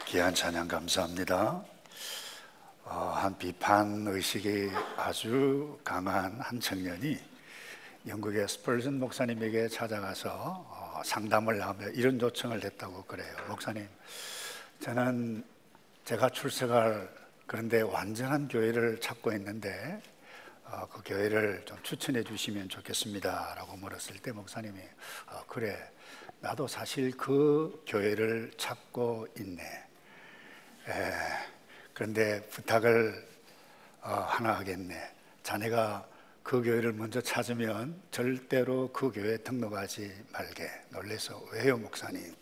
귀한 찬양 감사합니다. 한 비판 의식이 아주 강한 한 청년이 영국의 스펄전 목사님에게 찾아가서 상담을 하며 이런 요청을 했다고 그래요. 목사님, 저는 제가 출석할 그런데 완전한 교회를 찾고 있는데 그 교회를 좀 추천해 주시면 좋겠습니다 라고 물었을 때 목사님이 그래, 나도 사실 그 교회를 찾고 있네. 그런데 부탁을 하나 하겠네. 자네가 그 교회를 먼저 찾으면 절대로 그 교회에 등록하지 말게. 놀래서 왜요 목사님?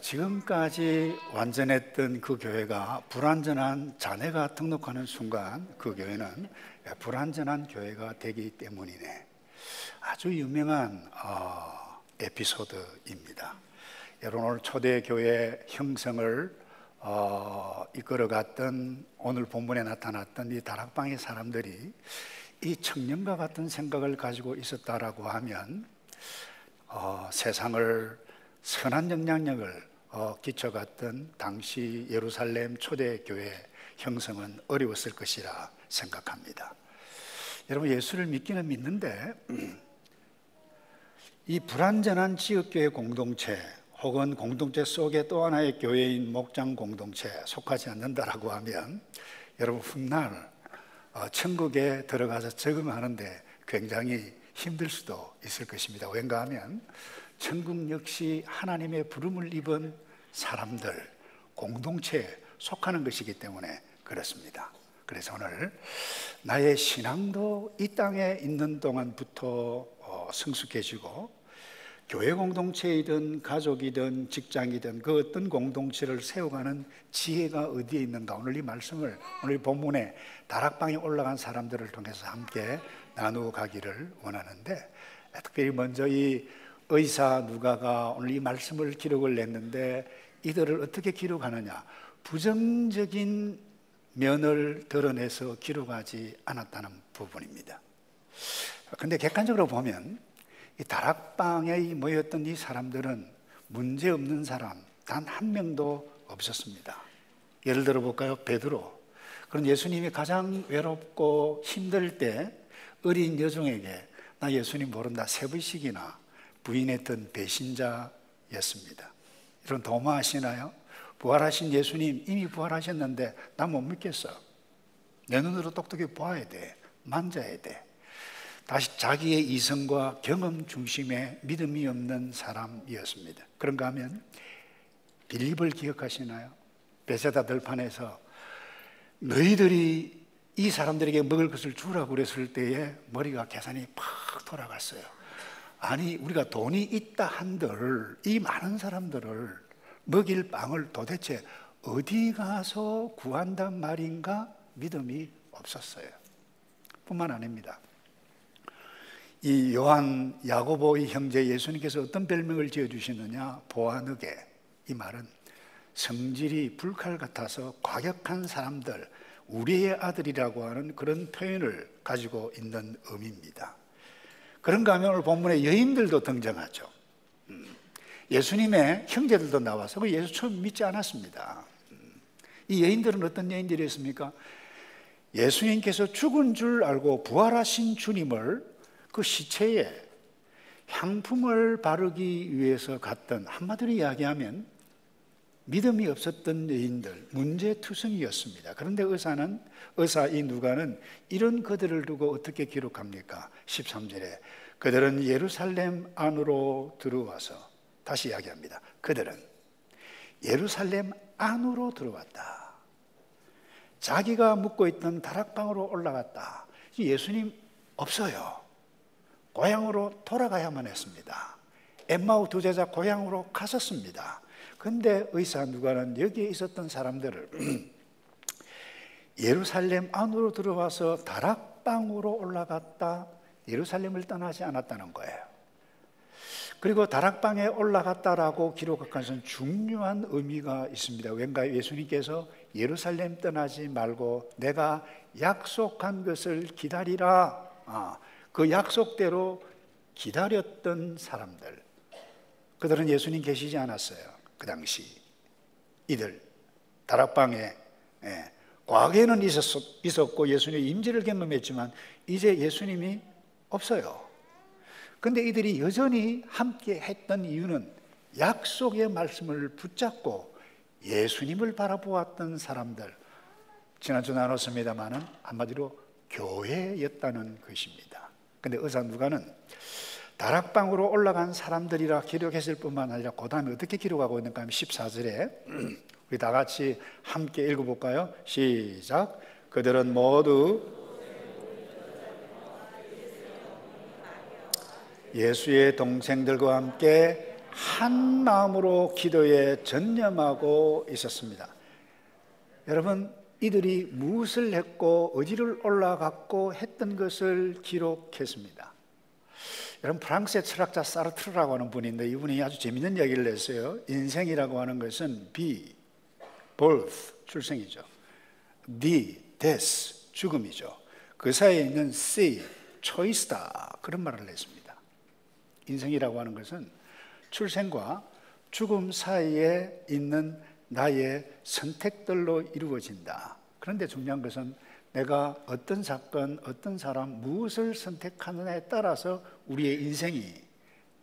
지금까지 완전했던 그 교회가 불완전한 자네가 등록하는 순간 그 교회는 불완전한 교회가 되기 때문이네. 아주 유명한 에피소드입니다. 여러분, 오늘 초대교회 형성을 이끌어갔던 오늘 본문에 나타났던 이 다락방의 사람들이 이 청년과 같은 생각을 가지고 있었다라고 하면 세상을 선한 영향력을 끼쳐갔던 당시 예루살렘 초대교회 형성은 어려웠을 것이라 생각합니다. 여러분, 예수를 믿기는 믿는데 이 불완전한 지역교회 공동체 혹은 공동체 속에 또 하나의 교회인 목장 공동체에 속하지 않는다라고 하면 여러분, 훗날 천국에 들어가서 적응하는데 굉장히 힘들 수도 있을 것입니다. 왠가 하면 천국 역시 하나님의 부름을 입은 사람들, 공동체에 속하는 것이기 때문에 그렇습니다. 그래서 오늘 나의 신앙도 이 땅에 있는 동안부터 성숙해지고 교회 공동체이든 가족이든 직장이든 그 어떤 공동체를 세워가는 지혜가 어디에 있는가, 오늘 이 말씀을 오늘 본문에 다락방에 올라간 사람들을 통해서 함께 나누어 가기를 원하는데, 특별히 먼저 이 의사 누가가 오늘 이 말씀을 기록을 냈는데 이들을 어떻게 기록하느냐, 부정적인 면을 드러내서 기록하지 않았다는 부분입니다. 그런데 객관적으로 보면 이 다락방에 모였던 이 사람들은 문제 없는 사람 단 한 명도 없었습니다. 예를 들어 볼까요? 베드로. 그런 예수님이 가장 외롭고 힘들 때 어린 여종에게 나 예수님 모른다 3번씩이나 부인했던 배신자였습니다. 여러분, 도마 아시나요? 부활하신 예수님 이미 부활하셨는데 나 못 믿겠어. 내 눈으로 똑똑히 봐야 돼. 만져야 돼. 다시 자기의 이성과 경험 중심의 믿음이 없는 사람이었습니다. 그런가 하면 빌립을 기억하시나요? 베세다 들판에서 너희들이 이 사람들에게 먹을 것을 주라고 그랬을 때에 머리가 계산이 팍 돌아갔어요. 아니, 우리가 돈이 있다 한들 이 많은 사람들을 먹일 빵을 도대체 어디 가서 구한단 말인가 믿음이 없었어요. 뿐만 아닙니다. 이 요한 야고보의 형제 예수님께서 어떤 별명을 지어주시느냐, 보아느게. 이 말은 성질이 불칼 같아서 과격한 사람들, 우리의 아들이라고 하는 그런 표현을 가지고 있는 의미입니다. 그런가 하면 오늘 본문에 여인들도 등장하죠. 예수님의 형제들도 나와서 그 예수 처음 믿지 않았습니다. 이 여인들은 어떤 여인들이었습니까? 예수님께서 죽은 줄 알고 부활하신 주님을 그 시체에 향품을 바르기 위해서 갔던, 한마디로 이야기하면 믿음이 없었던 여인들, 문제투성이였습니다. 그런데 의사 이 누가는 이런 그들을 두고 어떻게 기록합니까? 13절에 그들은 예루살렘 안으로 들어와서, 다시 이야기합니다. 그들은 예루살렘 안으로 들어왔다. 자기가 묵고 있던 다락방으로 올라갔다. 예수님 없어요. 고향으로 돌아가야만 했습니다. 엠마오 두 제자 고향으로 갔었습니다. 그런데 의사 누가는 여기에 있었던 사람들을 예루살렘 안으로 들어와서 다락방으로 올라갔다, 예루살렘을 떠나지 않았다는 거예요. 그리고 다락방에 올라갔다라고 기록한 것은 중요한 의미가 있습니다. 왠가 예수님께서 예루살렘 떠나지 말고 내가 약속한 것을 기다리라, 그 약속대로 기다렸던 사람들, 그들은 예수님 계시지 않았어요. 그 당시 이들 다락방에 과거에는 있었고 예수님의 임재를 경험했지만 이제 예수님이 없어요. 근데 이들이 여전히 함께 했던 이유는 약속의 말씀을 붙잡고 예수님을 바라보았던 사람들, 지난주 나눴습니다마는 한마디로 교회였다는 것입니다. 근데 의사 누가는 다락방으로 올라간 사람들이라 기록했을 뿐만 아니라 그 다음에 어떻게 기록하고 있는가 하면 14절에 우리 다 같이 함께 읽어볼까요? 시작. 그들은 모두 예수의 동생들과 함께 한 마음으로 기도에 전념하고 있었습니다. 여러분, 이들이 무엇을 했고 어디를 올라갔고 했던 것을 기록했습니다. 여러분, 프랑스의 철학자 사르트르라고 하는 분이 있는데 이분이 아주 재밌는 이야기를 했어요. 인생이라고 하는 것은 birth, 출생이죠. death, 죽음이죠. 그 사이에 있는 choice다, 그런 말을 했습니다. 인생이라고 하는 것은 출생과 죽음 사이에 있는 나의 선택들로 이루어진다. 그런데 중요한 것은 내가 어떤 사건, 어떤 사람, 무엇을 선택하느냐에 따라서 우리의 인생이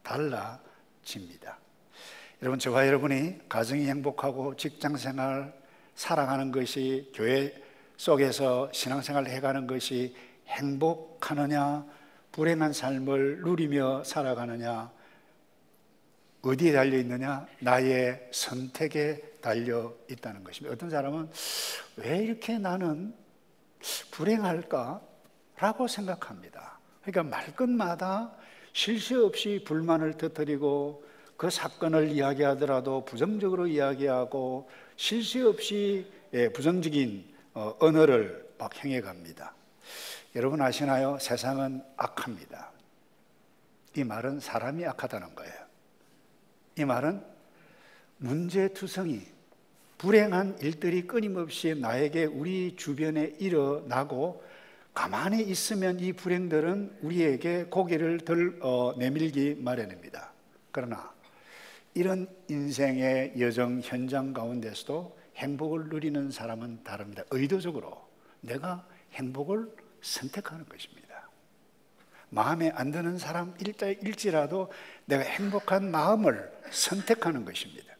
달라집니다. 여러분, 저와 여러분이 가정이 행복하고 직장생활 살아가는 것이, 교회 속에서 신앙생활을 해가는 것이 행복하느냐, 불행한 삶을 누리며 살아가느냐, 어디에 달려 있느냐? 나의 선택에 달려 있다는 것입니다. 어떤 사람은 왜 이렇게 나는 불행할까? 라고 생각합니다. 그러니까 말끝마다 쉴 새 없이 불만을 터뜨리고 그 사건을 이야기하더라도 부정적으로 이야기하고 쉴 새 없이 부정적인 언어를 막 행해갑니다. 여러분 아시나요? 세상은 악합니다. 이 말은 사람이 악하다는 거예요. 이 말은 문제투성이, 불행한 일들이 끊임없이 나에게 우리 주변에 일어나고 가만히 있으면 이 불행들은 우리에게 고개를 내밀기 마련입니다. 그러나 이런 인생의 여정 현장 가운데서도 행복을 누리는 사람은 다릅니다. 의도적으로 내가 행복을 선택하는 것입니다. 마음에 안 드는 사람일지라도 내가 행복한 마음을 선택하는 것입니다.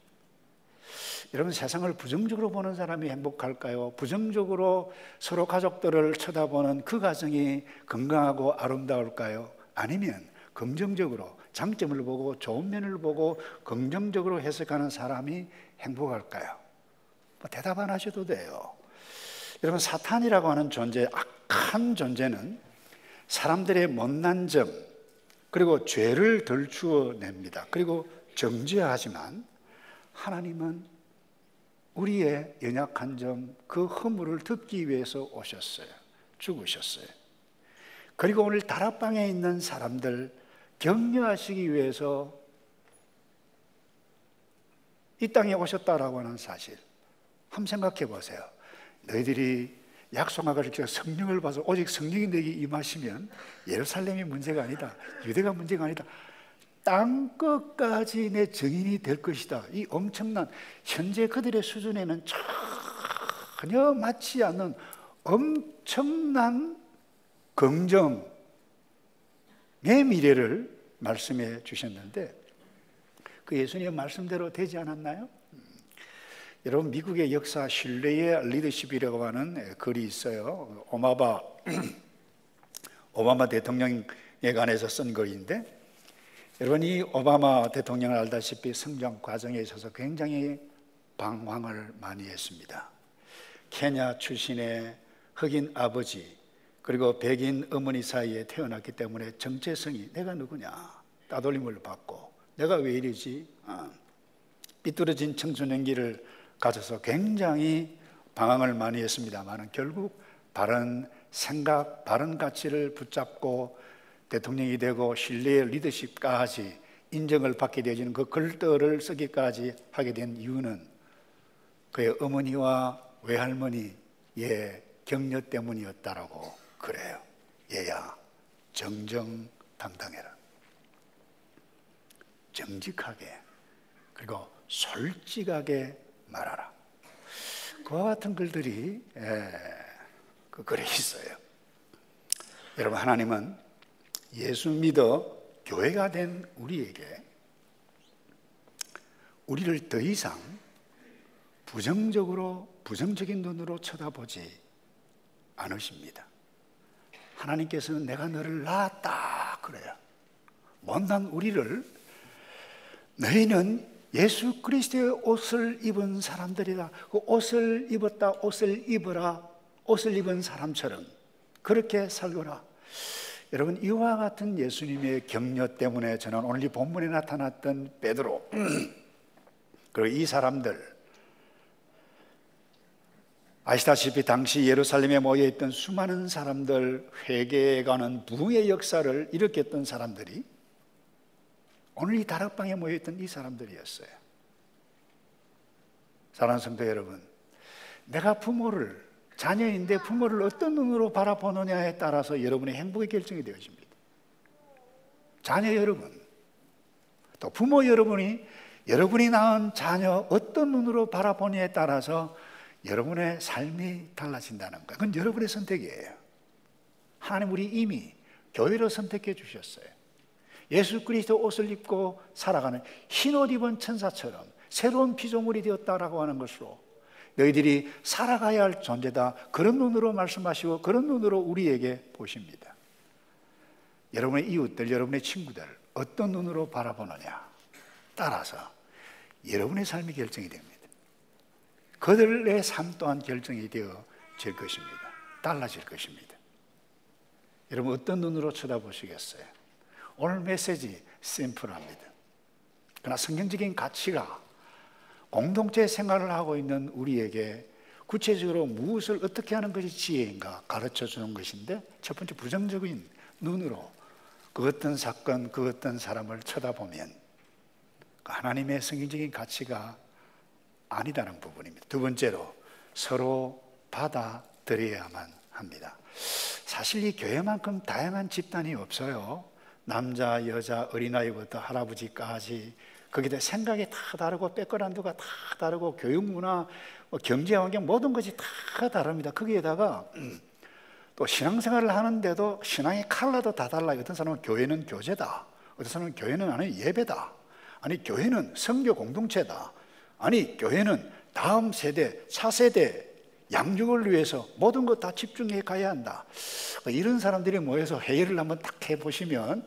여러분, 세상을 부정적으로 보는 사람이 행복할까요? 부정적으로 서로 가족들을 쳐다보는 그 가정이 건강하고 아름다울까요? 아니면 긍정적으로 장점을 보고 좋은 면을 보고 긍정적으로 해석하는 사람이 행복할까요? 대답 안 하셔도 돼요. 여러분, 사탄이라고 하는 존재, 악한 존재는 사람들의 못난 점, 그리고 죄를 덜추어냅니다. 그리고 정죄하지만 하나님은 우리의 연약한 점, 그 허물을 덮기 위해서 오셨어요. 죽으셨어요. 그리고 오늘 다락방에 있는 사람들 격려하시기 위해서 이 땅에 오셨다라고 하는 사실 한번 생각해 보세요. 너희들이 약속하고 이렇게 성령을 받아서 오직 성령이 너에게 임하시면 예루살렘이 문제가 아니다, 유대가 문제가 아니다, 땅 끝까지 내 증인이 될 것이다. 이 엄청난, 현재 그들의 수준에는 전혀 맞지 않는 엄청난 긍정의 미래를 말씀해 주셨는데 그 예수님의 말씀대로 되지 않았나요? 여러분, 미국의 역사 신뢰의 리더십이라고 하는 글이 있어요. 오바마 대통령에 관해서 쓴 글인데, 여러분, 이 오바마 대통령을 알다시피 성장 과정에 있어서 굉장히 방황을 많이 했습니다. 케냐 출신의 흑인 아버지 그리고 백인 어머니 사이에 태어났기 때문에 정체성이 내가 누구냐 따돌림을 받고 내가 왜 이러지, 삐뚤어진 청소년기를 가져서 굉장히 방황을 많이 했습니다만 결국 바른 생각, 바른 가치를 붙잡고 대통령이 되고 신뢰의 리더십까지 인정을 받게 되어지는 그 글들을 쓰기까지 하게 된 이유는 그의 어머니와 외할머니의 격려 때문이었다라고 그래요. 얘야, 정정당당해라. 정직하게 그리고 솔직하게 말하라. 그와 같은 글들이 그 글에 있어요. 여러분, 하나님은 예수 믿어 교회가 된 우리에게 우리를 더 이상 부정적인 눈으로 쳐다보지 않으십니다. 하나님께서는 내가 너를 낳았다 그래요. 못난 우리를 너희는 예수 그리스도의 옷을 입은 사람들이다. 그 옷을 입었다, 옷을 입어라, 옷을 입은 사람처럼 그렇게 살거라. 여러분, 이와 같은 예수님의 격려 때문에 저는 오늘 이 본문에 나타났던 베드로 그리고 이 사람들, 아시다시피 당시 예루살렘에 모여있던 수많은 사람들, 회개가는 부흥의 역사를 일으켰던 사람들이 오늘 이 다락방에 모여있던 이 사람들이었어요. 사랑하는 성도 여러분, 내가 자녀인데 부모를 어떤 눈으로 바라보느냐에 따라서 여러분의 행복이 결정이 되어집니다. 자녀 여러분, 또 부모 여러분이 낳은 자녀 어떤 눈으로 바라보느냐에 따라서 여러분의 삶이 달라진다는 거예요. 그건 여러분의 선택이에요. 하나님 우리 이미 교회로 선택해 주셨어요. 예수 그리스도 옷을 입고 살아가는 흰옷 입은 천사처럼 새로운 피조물이 되었다라고 하는 것으로 너희들이 살아가야 할 존재다. 그런 눈으로 말씀하시고 그런 눈으로 우리에게 보십니다. 여러분의 이웃들, 여러분의 친구들 어떤 눈으로 바라보느냐 따라서 여러분의 삶이 결정이 됩니다. 그들의 삶 또한 결정이 되어질 것입니다. 달라질 것입니다. 여러분 어떤 눈으로 쳐다보시겠어요? 오늘 메시지 심플합니다. 그러나 성경적인 가치가 공동체 생활을 하고 있는 우리에게 구체적으로 무엇을 어떻게 하는 것이 지혜인가 가르쳐 주는 것인데, 첫 번째 부정적인 눈으로 그 어떤 사건, 그 어떤 사람을 쳐다보면 하나님의 성경적인 가치가 아니다는 부분입니다. 두 번째로 서로 받아들여야만 합니다. 사실 이 교회만큼 다양한 집단이 없어요. 남자, 여자, 어린아이부터 할아버지까지 거기다 생각이 다 다르고 백그라운드가 다 다르고 교육 문화, 경제 환경 모든 것이 다 다릅니다. 거기에다가 또 신앙생활을 하는데도 신앙의 컬러도 다 달라요. 어떤 사람은 교회는 교제다, 어떤 사람은 교회는 아니 예배다, 아니 교회는 선교 공동체다, 아니 교회는 다음 세대, 차세대 양육을 위해서 모든 것 다 집중해 가야 한다. 이런 사람들이 모여서 회의를 한번 딱 해보시면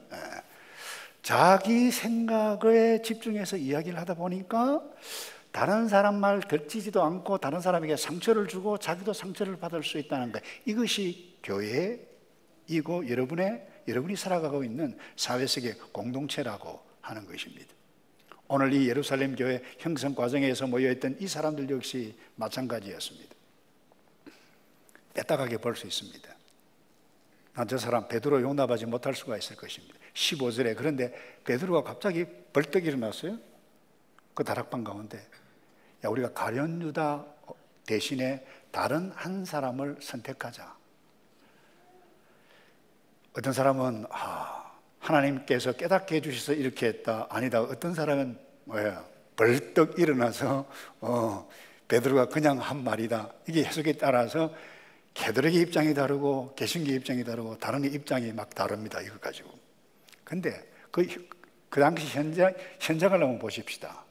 자기 생각에 집중해서 이야기를 하다 보니까 다른 사람 말 듣지도 않고 다른 사람에게 상처를 주고 자기도 상처를 받을 수 있다는 것, 이것이 교회이고 여러분이 살아가고 있는 사회 속의 공동체라고 하는 것입니다. 오늘 이 예루살렘 교회 형성 과정에서 모여있던 이 사람들 역시 마찬가지였습니다. 떼딱하게 볼 수 있습니다. 난 저 사람 베드로 용납하지 못할 수가 있을 것입니다. 15절에 그런데 베드로가 갑자기 벌떡 일어났어요. 그 다락방 가운데, 야, 우리가 가룟 유다 대신에 다른 한 사람을 선택하자. 어떤 사람은 하나님께서 깨닫게 해주셔서 이렇게 했다. 아니다. 어떤 사람은 벌떡 일어나서 베드로가 그냥 한 말이다. 이게 해석에 따라서 개들에게 입장이 다르고 개신교 입장이 다르고 다른 입장이 막 다릅니다. 이것 가지고. 근데 그 당시 현장을 한번 보십시다.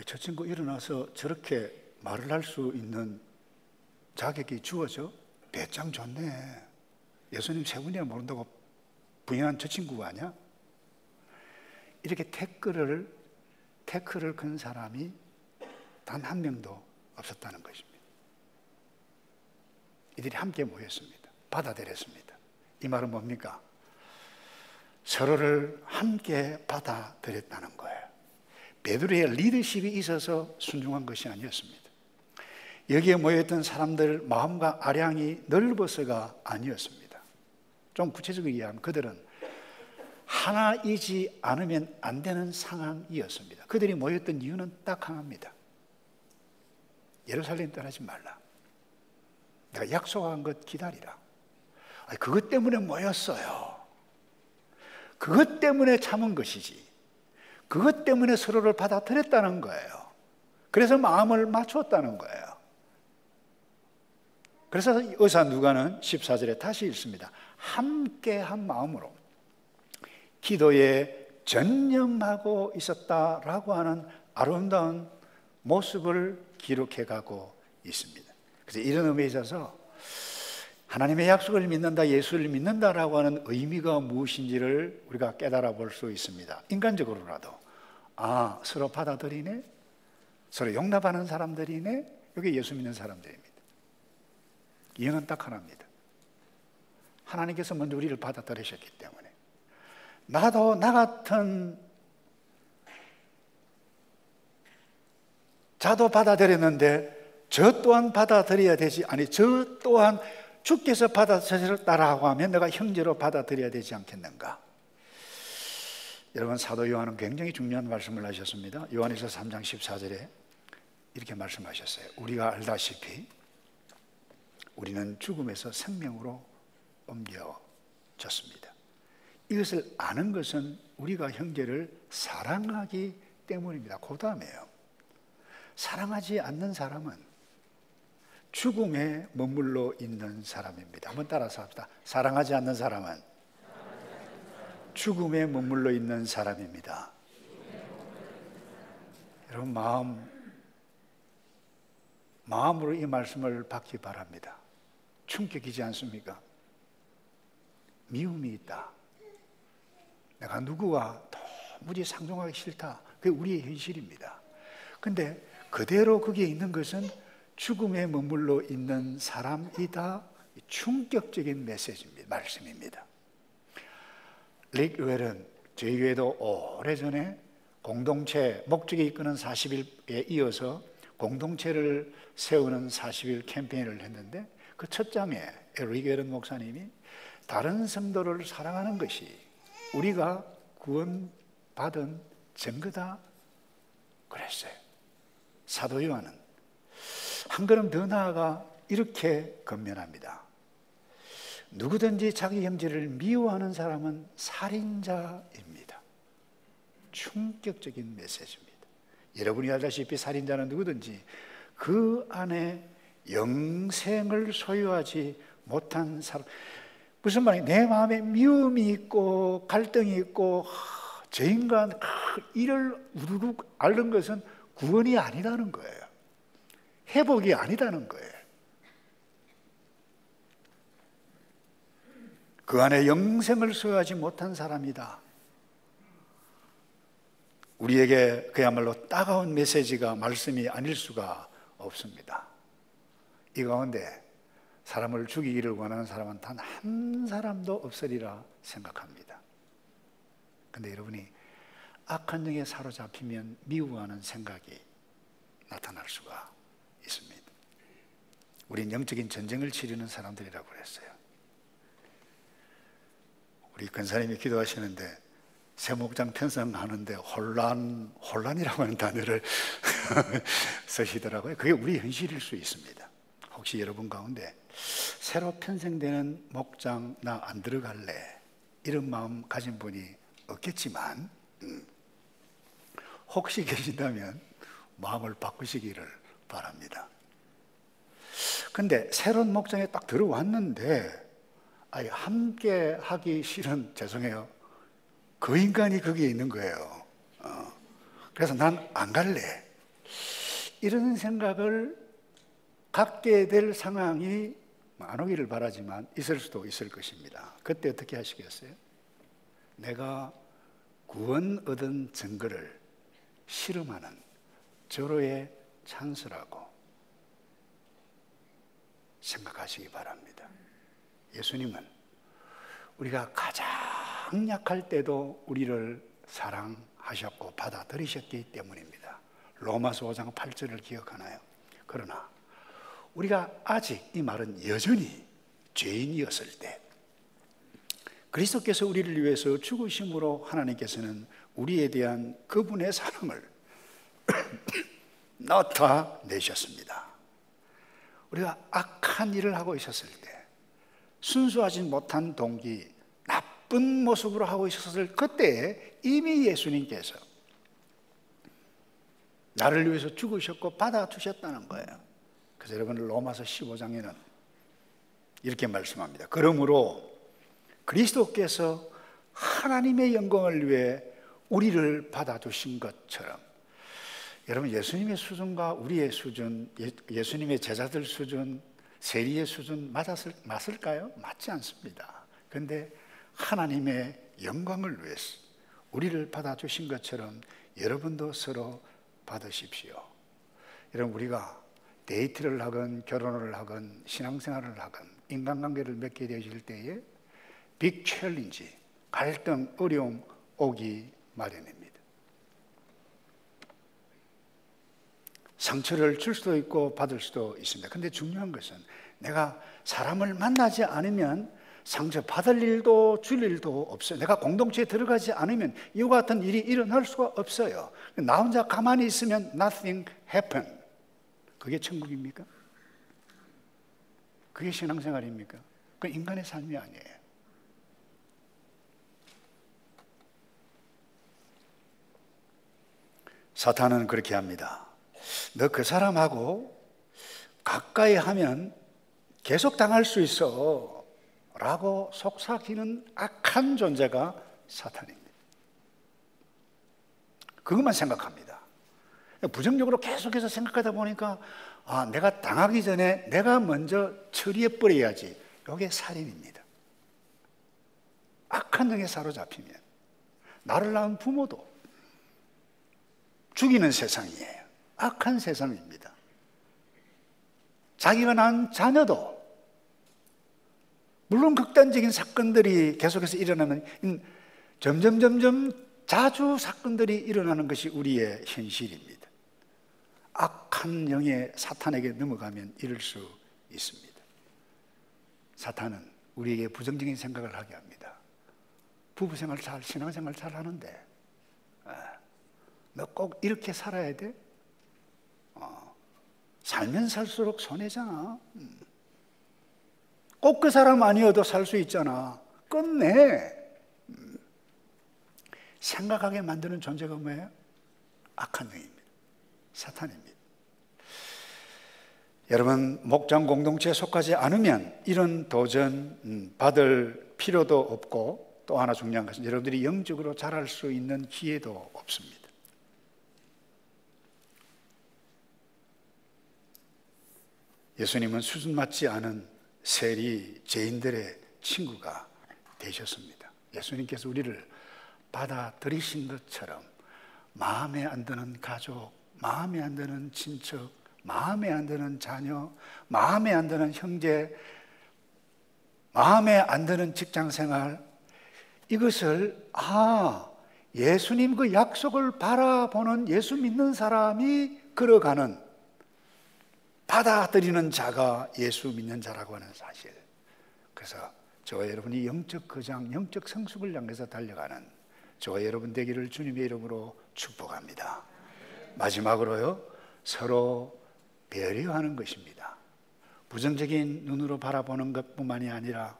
저 친구 일어나서 저렇게 말을 할 수 있는 자격이 주어져? 배짱 좋네. 예수님 세 분이야 모른다고 부인한 저 친구가 아니야? 이렇게 태클을 건 사람이 단 한 명도 없었다는 것입니다. 이들이 함께 모였습니다. 받아들였습니다. 이 말은 뭡니까? 서로를 함께 받아들였다는 거예요. 베드로의 리더십이 있어서 순종한 것이 아니었습니다. 여기에 모여있던 사람들 마음과 아량이 넓어서가 아니었습니다. 좀 구체적으로 이해하면 그들은 하나이지 않으면 안 되는 상황이었습니다. 그들이 모였던 이유는 딱 하나입니다. 예루살렘 떠나지 말라. 내가 약속한 것 기다리라. 그것 때문에 모였어요. 그것 때문에 참은 것이지. 그것 때문에 서로를 받아들였다는 거예요. 그래서 마음을 맞췄다는 거예요. 그래서 의사 누가는 14절에 다시 읽습니다. 함께 한 마음으로 기도에 전념하고 있었다라고 하는 아름다운 모습을 기록해 가고 있습니다. 그래서 이런 의미에 있어서 하나님의 약속을 믿는다, 예수를 믿는다라고 하는 의미가 무엇인지를 우리가 깨달아 볼 수 있습니다. 인간적으로라도 서로 받아들이네, 서로 용납하는 사람들이네, 이게 예수 믿는 사람들입니다. 이유는 딱 하나입니다. 하나님께서 먼저 우리를 받아들이셨기 때문에 나도 나 같은 자도 받아들였는데 저 또한 받아들여야 되지, 아니 저 또한 주께서 받아들였다라고 하면 내가 형제로 받아들여야 되지 않겠는가? 여러분, 사도 요한은 굉장히 중요한 말씀을 하셨습니다. 요한일서 3장 14절에 이렇게 말씀하셨어요. 우리가 알다시피 우리는 죽음에서 생명으로 옮겨졌습니다. 이것을 아는 것은 우리가 형제를 사랑하기 때문입니다. 그 다음에요, 사랑하지 않는 사람은 죽음에 머물러 있는 사람입니다. 한번 따라서 합시다. 사랑하지 않는 사람은 죽음에 머물러 있는 사람입니다. 여러분, 마음으로 이 말씀을 받기 바랍니다. 충격이지 않습니까? 미움이 있다. 내가 누구와 도무지 상종하기 싫다. 그게 우리의 현실입니다. 근데 그대로 거기에 있는 것은 죽음에 머물러 있는 사람이다. 충격적인 메시지입니다. 말씀입니다. 릭 웰은 저희 교회도 오래전에 공동체 목적이 이끄는 40일에 이어서 공동체를 세우는 40일 캠페인을 했는데 그 첫 장에 릭 웰은 목사님이 다른 성도를 사랑하는 것이 우리가 구원받은 증거다 그랬어요. 사도 요한은 한 걸음 더 나아가 이렇게 권면합니다. 누구든지 자기 형제를 미워하는 사람은 살인자입니다. 충격적인 메시지입니다. 여러분이 알다시피 살인자는 누구든지 그 안에 영생을 소유하지 못한 사람. 무슨 말이에요? 내 마음에 미움이 있고 갈등이 있고 저 인간 이를 우르륵 앓는 것은 구원이 아니라는 거예요. 회복이 아니라는 거예요. 그 안에 영생을 소유하지 못한 사람이다. 우리에게 그야말로 따가운 메시지가 말씀이 아닐 수가 없습니다. 이 가운데 사람을 죽이기를 원하는 사람은 단 한 사람도 없으리라 생각합니다. 그런데 여러분이 악한 영에 사로잡히면 미워하는 생각이 나타날 수가 있습니다. 우린 영적인 전쟁을 치르는 사람들이라고 그랬어요. 우리 권사님이 기도하시는데 세목장 편성하는데 혼란이라고 하는 단어를 쓰시더라고요. 그게 우리 현실일 수 있습니다. 혹시 여러분 가운데 새로 편성되는 목장 나 안 들어갈래 이런 마음 가진 분이 없겠지만 혹시 계신다면 마음을 바꾸시기를 바랍니다. 근데 새로운 목장에 딱 들어왔는데 함께 하기 싫은, 죄송해요, 그 인간이 거기에 있는 거예요. 그래서 난 안 갈래. 이런 생각을 갖게 될 상황이 안 오기를 바라지만 있을 수도 있을 것입니다. 그때 어떻게 하시겠어요? 내가 구원 얻은 증거를 실험하는 절호의 찬스라고 생각하시기 바랍니다. 예수님은 우리가 가장 약할 때도 우리를 사랑하셨고 받아들이셨기 때문입니다. 로마서 5장 8절을 기억하나요? 그러나 우리가 아직, 이 말은 여전히 죄인이었을 때 그리스도께서 우리를 위해서 죽으심으로 하나님께서는 우리에 대한 그분의 사랑을 나타내셨습니다. 우리가 악한 일을 하고 있었을 때, 순수하지 못한 동기, 나쁜 모습으로 하고 있었을 그때 이미 예수님께서 나를 위해서 죽으셨고 받아주셨다는 거예요. 그래서 여러분 로마서 15장에는 이렇게 말씀합니다. 그러므로 그리스도께서 하나님의 영광을 위해 우리를 받아주신 것처럼, 여러분 예수님의 수준과 우리의 수준, 예수님의 제자들 수준, 세리의 수준 맞을까요? 맞지 않습니다. 그런데 하나님의 영광을 위해서 우리를 받아주신 것처럼 여러분도 서로 받으십시오. 여러분 우리가 데이트를 하건 결혼을 하건 신앙생활을 하건 인간관계를 맺게 되실 때에 빅 챌린지, 갈등, 어려움 오기 마련입니다. 상처를 줄 수도 있고 받을 수도 있습니다. 근데 중요한 것은 내가 사람을 만나지 않으면 상처 받을 일도 줄 일도 없어요. 내가 공동체에 들어가지 않으면 이와 같은 일이 일어날 수가 없어요. 나 혼자 가만히 있으면 nothing happen. 그게 천국입니까? 그게 신앙생활입니까? 그 인간의 삶이 아니에요. 사탄은 그렇게 합니다. 너 그 사람하고 가까이 하면 계속 당할 수 있어 라고 속삭이는 악한 존재가 사탄입니다. 그것만 생각합니다. 부정적으로 계속해서 생각하다 보니까 내가 당하기 전에 내가 먼저 처리해버려야지. 이게 살인입니다. 악한 영에 사로잡히면 나를 낳은 부모도 죽이는 세상이에요. 악한 세상입니다. 자기가 낳은 자녀도, 물론 극단적인 사건들이 계속해서 일어나면 점점 자주 사건들이 일어나는 것이 우리의 현실입니다. 악한 영의 사탄에게 넘어가면 이럴 수 있습니다. 사탄은 우리에게 부정적인 생각을 하게 합니다. 부부생활 잘, 신앙생활 잘 하는데 너 꼭 이렇게 살아야 돼? 살면 살수록 손해잖아. 꼭 그 사람 아니어도 살 수 있잖아. 끝내. 생각하게 만드는 존재가 뭐예요? 악한 영입니다. 사탄입니다. 여러분 목장 공동체에 속하지 않으면 이런 도전 받을 필요도 없고, 또 하나 중요한 것은 여러분들이 영적으로 자랄 수 있는 기회도 없습니다. 예수님은 수준 맞지 않은 세리 죄인들의 친구가 되셨습니다. 예수님께서 우리를 받아들이신 것처럼 마음에 안 드는 가족, 마음에 안 드는 친척, 마음에 안 드는 자녀, 마음에 안 드는 형제, 마음에 안 드는 직장생활, 이것을 예수님 그 약속을 바라보는 예수 믿는 사람이 걸어가는, 받아들이는 자가 예수 믿는 자라고 하는 사실. 그래서 저와 여러분이 영적 거장, 영적 성숙을 향해서 달려가는 저와 여러분 되기를 주님의 이름으로 축복합니다. 마지막으로요, 서로 배려하는 것입니다. 부정적인 눈으로 바라보는 것뿐만이 아니라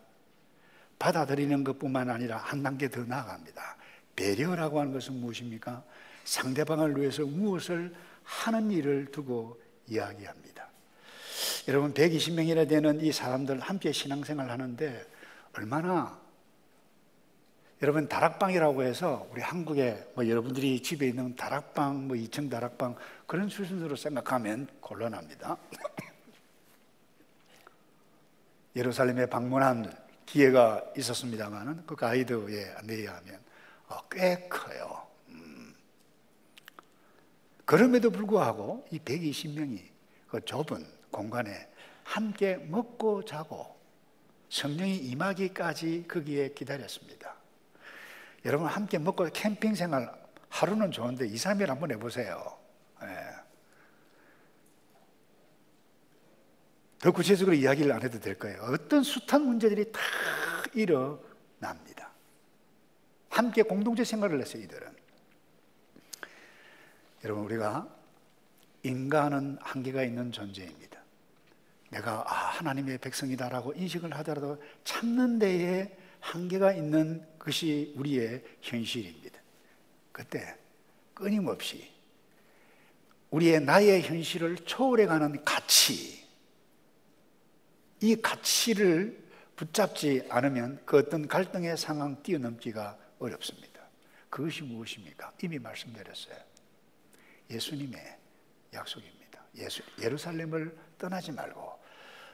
받아들이는 것뿐만 아니라 한 단계 더 나아갑니다. 배려라고 하는 것은 무엇입니까? 상대방을 위해서 무엇을 하는 일을 두고 이야기합니다. 여러분 120명이나 되는 이 사람들 함께 신앙생활 하는데 얼마나, 여러분 다락방이라고 해서 우리 한국에 여러분들이 집에 있는 다락방, 2층 다락방 그런 수준으로 생각하면 곤란합니다. 예루살렘에 방문한 기회가 있었습니다만 그 가이드에 안내하면 꽤 커요. 그럼에도 불구하고 이 120명이 그 좁은 공간에 함께 먹고 자고 성령이 임하기까지 거기에 기다렸습니다. 여러분 함께 먹고 캠핑 생활 하루는 좋은데 2, 3일 한번 해보세요. 더 구체적으로 이야기를 안 해도 될 거예요. 어떤 숱한 문제들이 다 일어납니다. 함께 공동체 생활을 했어요, 이들은. 여러분 우리가 인간은 한계가 있는 존재입니다. 내가 하나님의 백성이다라고 인식을 하더라도 참는 데에 한계가 있는 것이 우리의 현실입니다. 그때 끊임없이 우리의 나의 현실을 초월해가는 가치, 이 가치를 붙잡지 않으면 그 어떤 갈등의 상황 뛰어넘기가 어렵습니다. 그것이 무엇입니까? 이미 말씀드렸어요. 예수님의 약속입니다. 예루살렘을 떠나지 말고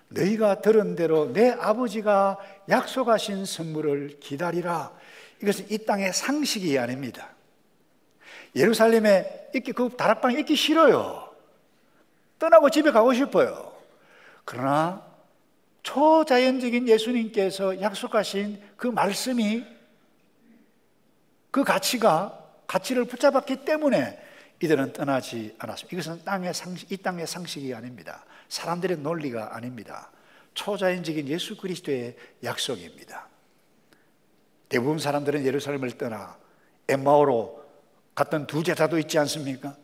너희가 들은 대로 내 아버지가 약속하신 선물을 기다리라. 이것은 이 땅의 상식이 아닙니다. 예루살렘에 있기, 그 다락방에 있기 싫어요. 떠나고 집에 가고 싶어요. 그러나 초자연적인 예수님께서 약속하신 그 말씀이, 그 가치를 붙잡았기 때문에 이들은 떠나지 않았습니다. 이것은 이 땅의 상식이 아닙니다. 사람들의 논리가 아닙니다. 초자연적인 예수 그리스도의 약속입니다. 대부분 사람들은 예루살렘을 떠나 엠마오로 갔던 두 제자도 있지 않습니까?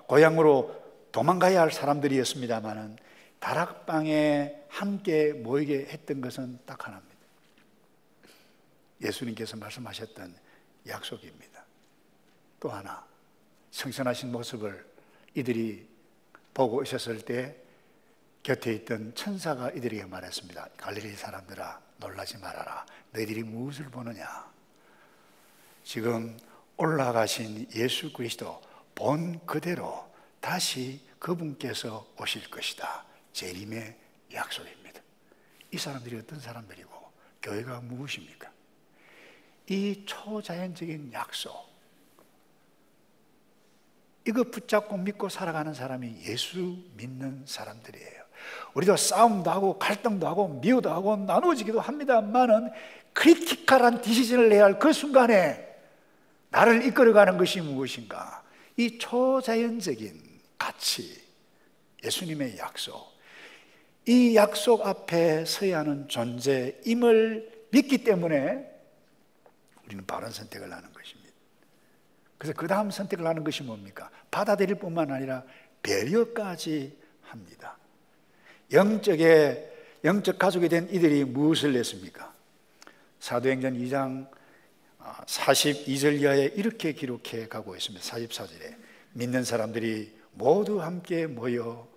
고향으로 도망가야 할 사람들이었습니다마는 다락방에 함께 모이게 했던 것은 딱 하나입니다. 예수님께서 말씀하셨던 약속입니다. 또 하나, 성선하신 모습을 이들이 보고 있었을 때 곁에 있던 천사가 이들에게 말했습니다. 갈릴리 사람들아, 놀라지 말아라. 너희들이 무엇을 보느냐? 지금 올라가신 예수 그리스도 본 그대로 다시 그분께서 오실 것이다. 재림의 약속입니다. 이 사람들이 어떤 사람들이고 교회가 무엇입니까? 이 초자연적인 약속, 이거 붙잡고 믿고 살아가는 사람이 예수 믿는 사람들이에요. 우리도 싸움도 하고 갈등도 하고 미워도 하고 나누어지기도 합니다만은 크리티컬한 디시전을 해야 할 그 순간에 나를 이끌어가는 것이 무엇인가? 이 초자연적인 가치, 예수님의 약속, 이 약속 앞에 서야 하는 존재임을 믿기 때문에 우리는 바른 선택을 하는 것입니다. 그래서 그 다음 선택을 하는 것이 뭡니까? 받아들일 뿐만 아니라 배려까지 합니다. 영적 가족이 된 이들이 무엇을 했습니까? 사도행전 2장 42절 이하에 이렇게 기록해 가고 있습니다. 44절에 믿는 사람들이 모두 함께 모여,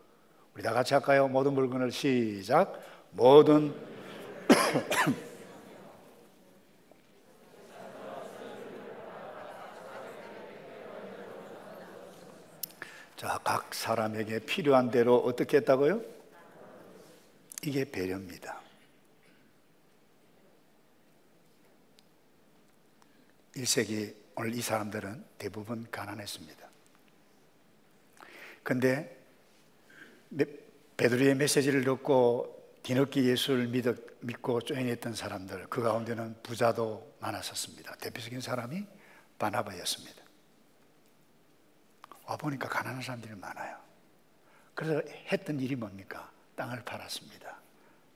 우리 다 같이 할까요? 모든 물건을 시작. 모든 자, 각 사람에게 필요한 대로 어떻게 했다고요? 이게 배려입니다. 1세기 오늘 이 사람들은 대부분 가난했습니다. 그런데 베드로의 메시지를 듣고 뒤늦게 예수를 믿고 조인했던 사람들, 그 가운데는 부자도 많았었습니다. 대표적인 사람이 바나바였습니다. 와보니까 가난한 사람들이 많아요. 그래서 했던 일이 뭡니까? 땅을 팔았습니다.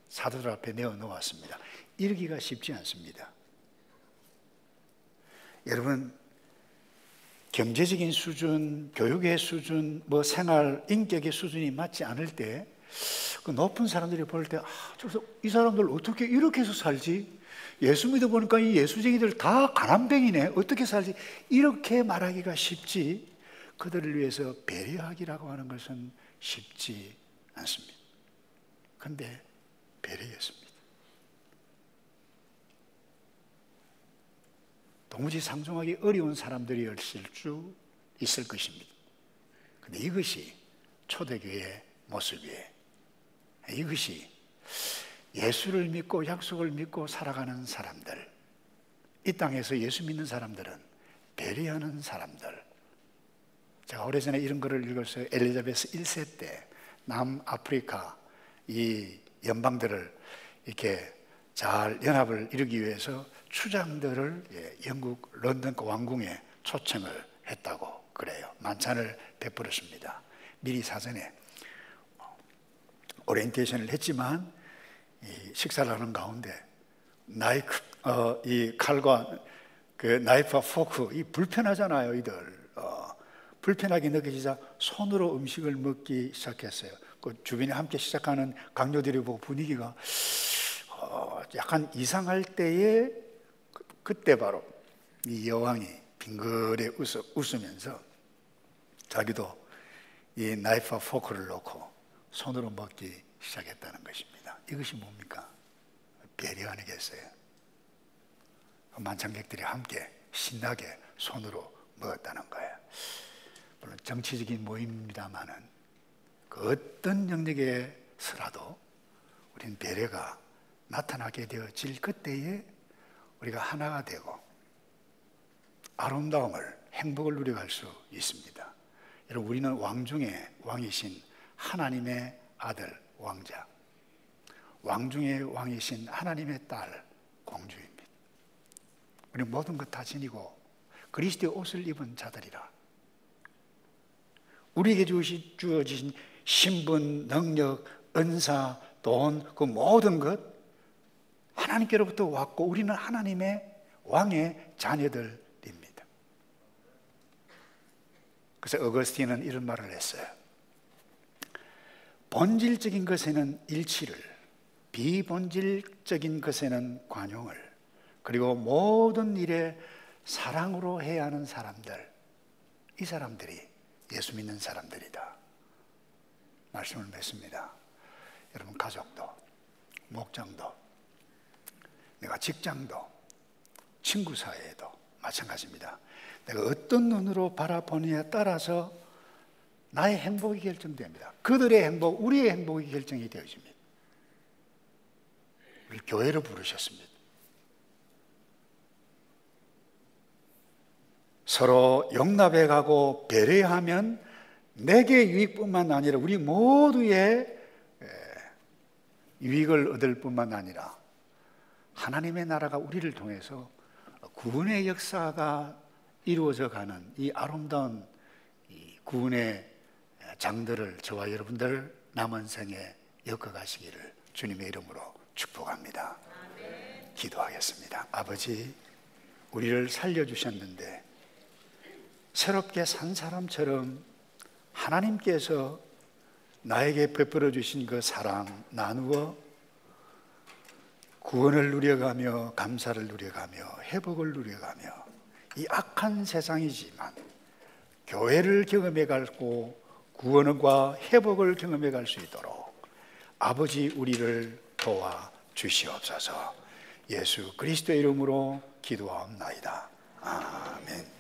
사도들 앞에 내어놓았습니다. 이러기가 쉽지 않습니다. 여러분, 경제적인 수준, 교육의 수준, 생활, 인격의 수준이 맞지 않을 때 그 높은 사람들이 볼 때 이 사람들 어떻게 이렇게 해서 살지? 예수 믿어보니까 이 예수쟁이들 다 가난뱅이네. 어떻게 살지? 이렇게 말하기가 쉽지, 그들을 위해서 배려하기라고 하는 것은 쉽지 않습니다. 그런데 배려였습니다. 도무지 상종하기 어려운 사람들이었을 수 있을 것입니다. 그런데 이것이 초대교회의 모습이에요. 이것이 예수를 믿고 약속을 믿고 살아가는 사람들, 이 땅에서 예수 믿는 사람들은 배려하는 사람들. 제가 오래전에 이런 글을 읽었어요. 엘리자베스 1세 때 남아프리카 이 연방들을 이렇게 잘 연합을 이루기 위해서 추장들을 영국 런던 왕궁에 초청을 했다고 그래요. 만찬을 베풀었습니다. 미리 사전에 오리엔테이션을 했지만 이 식사를 하는 가운데 이 칼과 그 나이프와 포크, 이 불편하잖아요. 이들 불편하게 느껴지자 손으로 음식을 먹기 시작했어요. 그 주변에 함께 시작하는 강요들이 보고 분위기가 약간 이상할 때에 그때 바로 이 여왕이 빙그레 웃으면서 자기도 이 나이프와 포크를 놓고 손으로 먹기 시작했다는 것입니다. 이것이 뭡니까? 배려 아니겠어요? 만찬객들이 함께 신나게 손으로 먹었다는 거예요. 물론 정치적인 모임입니다만은 그 어떤 영역에서라도 우리는 배려가 나타나게 되어질 그때에 우리가 하나가 되고 아름다움을, 행복을 누려갈 수 있습니다. 여러분, 우리는 왕 중에 왕이신 하나님의 아들, 왕자, 왕 중에 왕이신 하나님의 딸, 공주입니다. 우리는 모든 것 다 지니고 그리스도의 옷을 입은 자들이라. 우리에게 주어진 신분, 능력, 은사, 돈, 그 모든 것 하나님께로부터 왔고 우리는 하나님의 왕의 자녀들입니다. 그래서 어거스틴은 이런 말을 했어요. 본질적인 것에는 일치를, 비본질적인 것에는 관용을, 그리고 모든 일에 사랑으로 해야 하는 사람들, 이 사람들이 예수 믿는 사람들이다 말씀을 맺습니다. 여러분, 가족도, 목장도, 내가 직장도, 친구 사이에도 마찬가지입니다. 내가 어떤 눈으로 바라보느냐에 따라서 나의 행복이 결정됩니다. 그들의 행복, 우리의 행복이 결정이 되어집니다. 우리 교회로 부르셨습니다. 서로 용납해 가고 배려하면 내게 유익뿐만 아니라 우리 모두의 유익을 얻을 뿐만 아니라 하나님의 나라가 우리를 통해서 구원의 역사가 이루어져 가는 이 아름다운 이 구원의 장들을 저와 여러분들 남은 생에 엮어가시기를 주님의 이름으로 축복합니다. 아멘. 기도하겠습니다. 아버지, 우리를 살려주셨는데 새롭게 산 사람처럼 하나님께서 나에게 베풀어 주신 그 사랑 나누어 구원을 누려가며 감사를 누려가며 회복을 누려가며 이 악한 세상이지만 교회를 경험해 가고 구원과 회복을 경험해 갈 수 있도록 아버지 우리를 도와 주시옵소서. 예수 그리스도의 이름으로 기도하옵나이다. 아멘.